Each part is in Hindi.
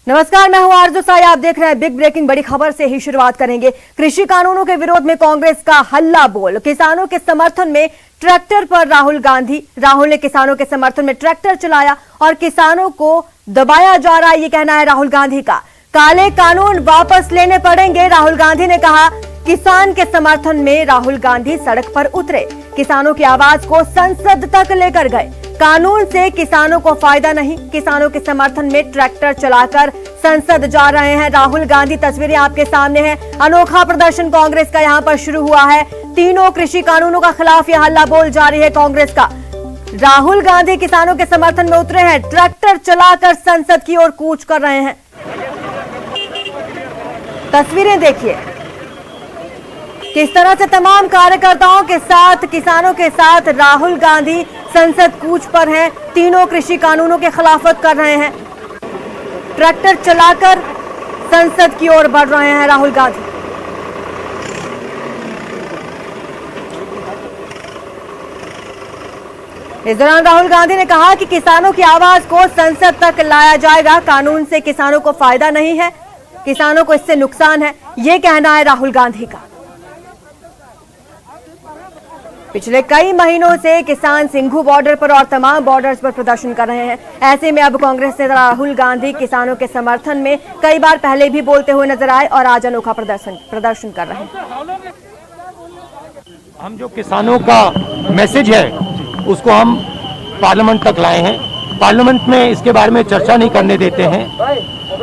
नमस्कार, मैं हूं आरजू साई। आप देख रहे हैं बिग ब्रेकिंग। बड़ी खबर से ही शुरुआत करेंगे। कृषि कानूनों के विरोध में कांग्रेस का हल्ला बोल। किसानों के समर्थन में ट्रैक्टर पर राहुल गांधी। राहुल ने किसानों के समर्थन में ट्रैक्टर चलाया और किसानों को दबाया जा रहा है, ये कहना है राहुल गांधी का। काले कानून वापस लेने पड़ेंगे, राहुल गांधी ने कहा। किसान के समर्थन में राहुल गांधी सड़क पर उतरे, किसानों की आवाज को संसद तक लेकर गए। कानून से किसानों को फायदा नहीं, किसानों के समर्थन में ट्रैक्टर चलाकर संसद जा रहे हैं राहुल गांधी। तस्वीरें आपके सामने हैं। अनोखा प्रदर्शन कांग्रेस का यहां पर शुरू हुआ है। तीनों कृषि कानूनों का खिलाफ यह हल्ला बोल जारी है कांग्रेस का। राहुल गांधी किसानों के समर्थन में उतरे हैं, ट्रैक्टर चलाकर संसद की ओर कूच कर रहे हैं। तस्वीरें देखिए किस तरह से तमाम कार्यकर्ताओं के साथ, किसानों के साथ राहुल गांधी संसद कूच पर हैं। तीनों कृषि कानूनों के खिलाफत कर रहे हैं। ट्रैक्टर चलाकर संसद की ओर बढ़ रहे हैं राहुल गांधी। इस दौरान राहुल गांधी ने कहा कि किसानों की आवाज को संसद तक लाया जाएगा। कानून से किसानों को फायदा नहीं है, किसानों को इससे नुकसान है, ये कहना है राहुल गांधी का। पिछले कई महीनों से किसान सिंघू बॉर्डर पर और तमाम बॉर्डर्स पर प्रदर्शन कर रहे हैं। ऐसे में अब कांग्रेस नेता राहुल गांधी किसानों के समर्थन में कई बार पहले भी बोलते हुए नजर आए और आज अनोखा प्रदर्शन कर रहे हैं। हम जो किसानों का मैसेज है उसको हम पार्लियामेंट तक लाए हैं। पार्लियामेंट में इसके बारे में चर्चा नहीं करने देते हैं,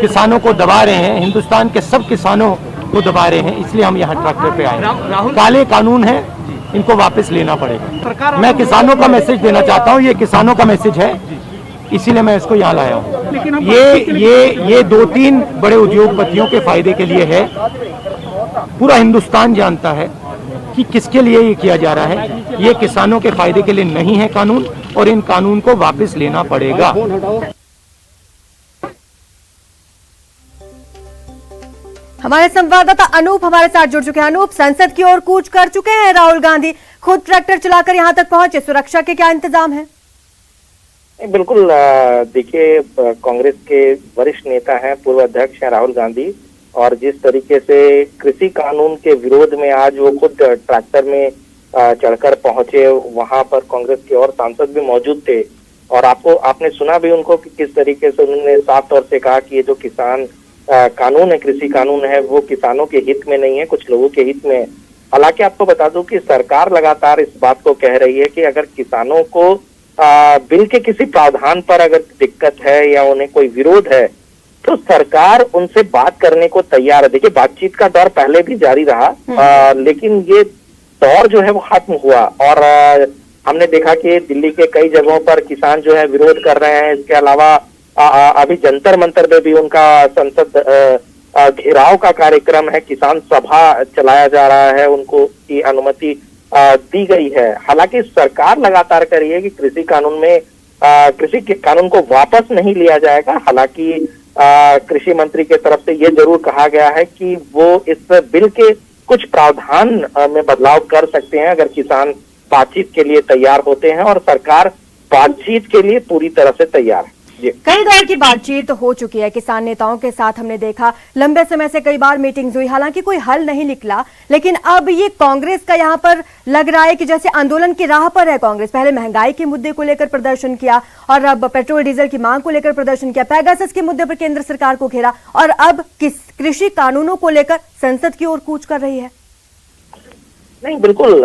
किसानों को दबा रहे हैं, हिंदुस्तान के सब किसानों को दबा रहे हैं। इसलिए हम यहाँ ट्रैक्टर पे आए। काले कानून है, इनको वापस लेना पड़ेगा। मैं किसानों का मैसेज देना चाहता हूँ, ये किसानों का मैसेज है, इसीलिए मैं इसको यहाँ लाया हूँ। ये 2-3 बड़े उद्योगपतियों के फायदे के लिए है। पूरा हिंदुस्तान जानता है कि किसके लिए ये किया जा रहा है। ये किसानों के फायदे के लिए नहीं है कानून, और इन कानून को वापस लेना पड़ेगा। हमारे संवाददाता अनूप हमारे साथ जुड़ चुके हैं। अनूप, संसद की ओर कूच कर चुके हैं राहुल गांधी, खुद ट्रैक्टर चलाकर यहां तक पहुंचे। सुरक्षा के क्या इंतजाम है? बिल्कुल, देखिए, कांग्रेस के वरिष्ठ नेता हैं, पूर्व अध्यक्ष हैं राहुल गांधी, और जिस तरीके से कृषि कानून के विरोध में आज वो खुद ट्रैक्टर में चढ़कर पहुंचे, वहां पर कांग्रेस के और सांसद भी मौजूद थे। और आपने सुना भी उनको कि किस तरीके से उन्होंने साफ तौर से कहा कि ये जो किसान कानून है, कृषि कानून है, वो किसानों के हित में नहीं है, कुछ लोगों के हित में है। हालांकि आपको बता दूं कि सरकार लगातार इस बात को कह रही है कि अगर किसानों को बिल के किसी प्रावधान पर अगर दिक्कत है या उन्हें कोई विरोध है तो सरकार उनसे बात करने को तैयार है। देखिए, बातचीत का दौर पहले भी जारी रहा, लेकिन ये दौर जो है वो खत्म हुआ और हमने देखा कि दिल्ली के कई जगहों पर किसान जो है विरोध कर रहे हैं। इसके अलावा अभी जंतर मंतर में भी उनका संसद घेराव का कार्यक्रम है, किसान सभा चलाया जा रहा है, उनको की अनुमति दी गई है। हालांकि सरकार लगातार कह रही है कि कृषि कानून में कृषि के कानून को वापस नहीं लिया जाएगा। हालांकि कृषि मंत्री के तरफ से ये जरूर कहा गया है कि वो इस बिल के कुछ प्रावधान में बदलाव कर सकते हैं अगर किसान बातचीत के लिए तैयार होते हैं, और सरकार बातचीत के लिए पूरी तरह से तैयार है। कई दौर की बातचीत हो चुकी है किसान नेताओं के साथ। हमने देखा लंबे समय से कई बार मीटिंग्स हुई, हालांकि कोई हल नहीं निकला। लेकिन अब ये कांग्रेस का यहाँ पर लग रहा है कि जैसे आंदोलन की राह पर है कांग्रेस। पहले महंगाई के मुद्दे को लेकर प्रदर्शन किया और अब पेट्रोल डीजल की मांग को लेकर प्रदर्शन किया, पैगासस के मुद्दे पर केंद्र सरकार को घेरा, और अब कृषि कानूनों को लेकर संसद की ओर कूच कर रही है। नहीं, बिल्कुल,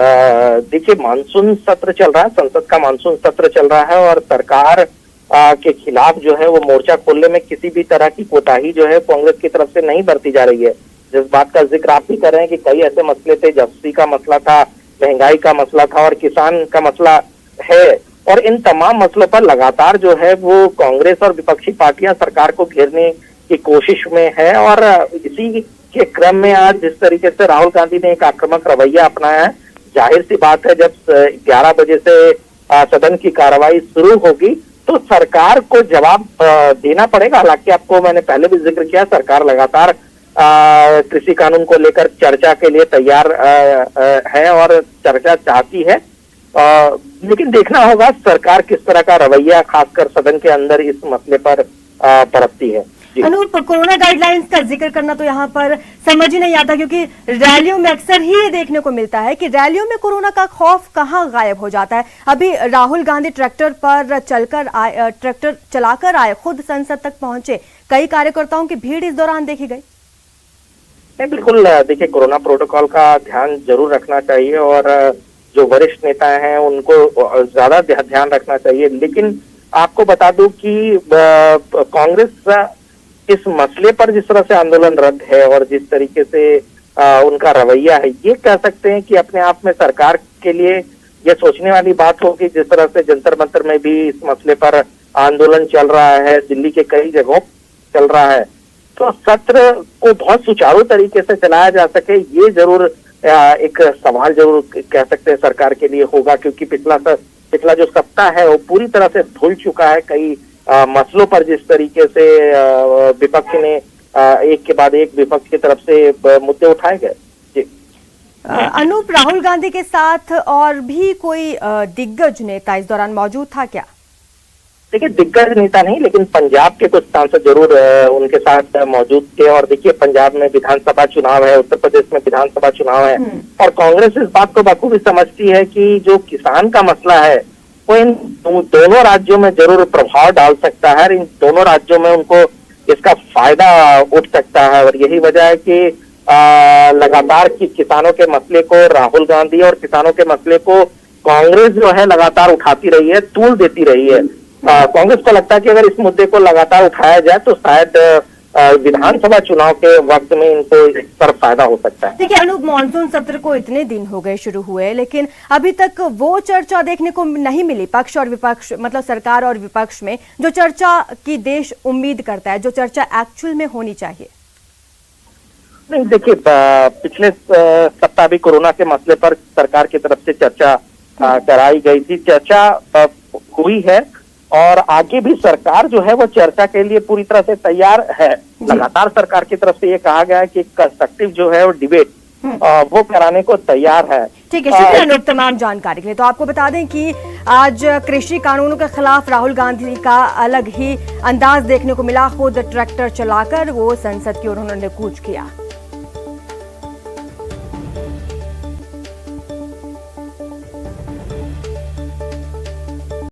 देखिए, मानसून सत्र चल रहा है, संसद का मानसून सत्र चल रहा है, और सरकार के खिलाफ जो है वो मोर्चा खोलने में किसी भी तरह की कोताही जो है कांग्रेस की तरफ से नहीं बरती जा रही है। जिस बात का जिक्र आप भी कर रहे हैं कि कई ऐसे मसले थे, जफ्ती का मसला था, महंगाई का मसला था और किसान का मसला है, और इन तमाम मसलों पर लगातार जो है वो कांग्रेस और विपक्षी पार्टियां सरकार को घेरने की कोशिश में है। और इसी के क्रम में आज जिस तरीके से राहुल गांधी ने एक आक्रामक रवैया अपनाया है, जाहिर सी बात है जब 11 बजे से सदन की कार्रवाई शुरू होगी तो सरकार को जवाब देना पड़ेगा। हालांकि आपको मैंने पहले भी जिक्र किया, सरकार लगातार कृषि कानून को लेकर चर्चा के लिए तैयार है और चर्चा चाहती है, लेकिन देखना होगा सरकार किस तरह का रवैया खासकर सदन के अंदर इस मसले पर बरतती है। अनूप, कोरोना गाइडलाइंस का जिक्र करना तो यहाँ पर समझ ही नहीं आता, क्योंकि रैलियों में अक्सर ही ये देखने को मिलता है कि रैलियों में कोरोना का खौफ कहाँ गायब हो जाता है। अभी राहुल गांधी ट्रैक्टर चलाकर आए, खुद संसद तक पहुंचे, कई कार्यकर्ताओं की भीड़ इस दौरान देखी गई। बिल्कुल, देखिए कोरोना प्रोटोकॉल का ध्यान जरूर रखना चाहिए और जो वरिष्ठ नेता हैं उनको ज्यादा ध्यान रखना चाहिए। लेकिन आपको बता दूं कि कांग्रेस इस मसले पर जिस तरह से आंदोलनरत है और जिस तरीके से उनका रवैया है, ये कह सकते हैं कि अपने आप में सरकार के लिए ये सोचने वाली बात होगी। जिस तरह से जंतर मंतर में भी इस मसले पर आंदोलन चल रहा है, दिल्ली के कई जगहों चल रहा है, तो सत्र को बहुत सुचारू तरीके से चलाया जा सके, ये जरूर एक सवाल जरूर कह सकते हैं सरकार के लिए होगा। क्योंकि पिछला जो सप्ताह है वो पूरी तरह से धुल चुका है कई मसलों पर। जिस तरीके से विपक्ष ने एक के बाद एक विपक्ष की तरफ से मुद्दे उठाए गए। जी अनूप, राहुल गांधी के साथ और भी कोई दिग्गज नेता इस दौरान मौजूद था क्या? देखिए, दिग्गज नेता नहीं, लेकिन पंजाब के कुछ सांसद जरूर उनके साथ मौजूद थे। और देखिए, पंजाब में विधानसभा चुनाव है, उत्तर प्रदेश में विधानसभा चुनाव है, और कांग्रेस इस बात को बखूबी समझती है कि जो किसान का मसला है वो इन दोनों राज्यों में जरूर प्रभाव डाल सकता है। इन दोनों राज्यों में उनको इसका फायदा उठ सकता है। और यही वजह है कि लगातार किसानों के मसले को राहुल गांधी और किसानों के मसले को कांग्रेस जो है लगातार उठाती रही है, तूल देती रही है। कांग्रेस को लगता है कि अगर इस मुद्दे को लगातार उठाया जाए तो शायद विधानसभा चुनाव के वक्त में इनको इस पर फायदा हो सकता है। देखिए अनूप, मानसून सत्र को इतने दिन हो गए शुरू हुए, लेकिन अभी तक वो चर्चा देखने को नहीं मिली पक्ष और विपक्ष, मतलब सरकार और विपक्ष में, जो चर्चा की देश उम्मीद करता है, जो चर्चा एक्चुअल में होनी चाहिए। नहीं, देखिए पिछले सप्ताह भी कोरोना के मसले पर सरकार की तरफ से चर्चा कराई गई थी, चर्चा हुई है और आगे भी सरकार जो है वो चर्चा के लिए पूरी तरह से तैयार है। लगातार सरकार की तरफ से ये कहा गया है कि कंस्ट्रक्टिव जो है वो डिबेट वो कराने को तैयार है। ठीक है, शुक्रिया अनूप तमाम जानकारी के लिए। तो आपको बता दें कि आज कृषि कानूनों के खिलाफ राहुल गांधी का अलग ही अंदाज देखने को मिला, खुद ट्रैक्टर चलाकर वो संसद की ओर उन्होंने कूच किया।